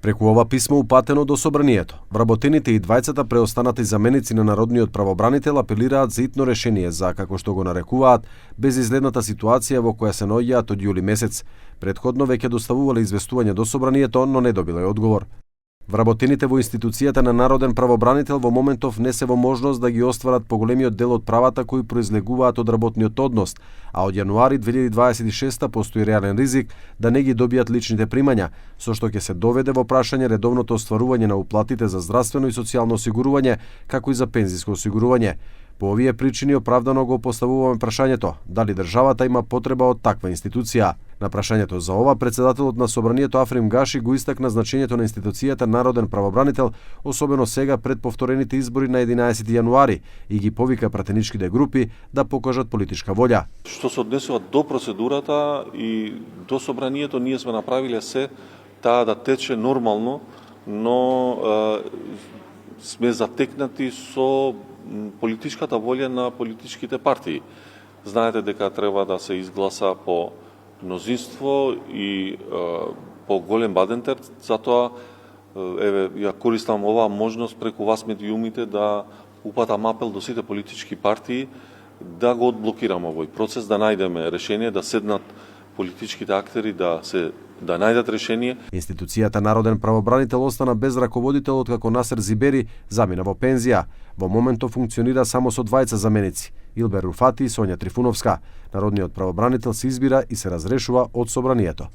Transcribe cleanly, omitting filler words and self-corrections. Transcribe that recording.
Преку ова писмо упатено до собранието, вработените и двајцата преостанати заменици на народниот правобранител апелираат за итно решение за, како што го нарекуваат, безизгледната ситуација во која се наоѓаат од јули месец. Претходно веќе доставувале известување до собранието, но не добиле одговор. Вработените во институцијата на народен правобранител во моментов не се во можност да ги остварат поголемиот дел од правата кои произлегуваат од работниот однос, а од јануари 2026 постои реален ризик да не ги добијат личните примања, со што ќе се доведе во прашање редовното остварување на уплатите за здравствено и социјално осигурување, како и за пензиско осигурување. По овие причини оправдано го поставуваме прашањето дали државата има потреба од таква институција. На прашањето за ова, председателот на собранието Африм Гаши го истакна значењето на институцијата народен правобранител, особено сега пред повторените избори на 11 јануари, и ги повика пратеничките групи да покажат политичка волја. Што се однесува до процедурата и до собранието, ние сме направиле се таа да тече нормално, но сме затекнати со политичката волја на политичките партии. Знаете дека треба да се изгласа по мнозинство и по голем бадентер, затоа ја користам оваа можност преку вас медиумите да упатам апел до сите политички партии да го одблокираме овој процес, да најдеме решение, да седнат политичките актери да најдат решение. Институцијата народен правобранител остана без раководител откако Насер Зибери замина во пензија. Во моментот функционира само со двајца заменици, Илбер Руфати и Сонја Трифуновска. Народниот правобранител се избира и се разрешува од собранието.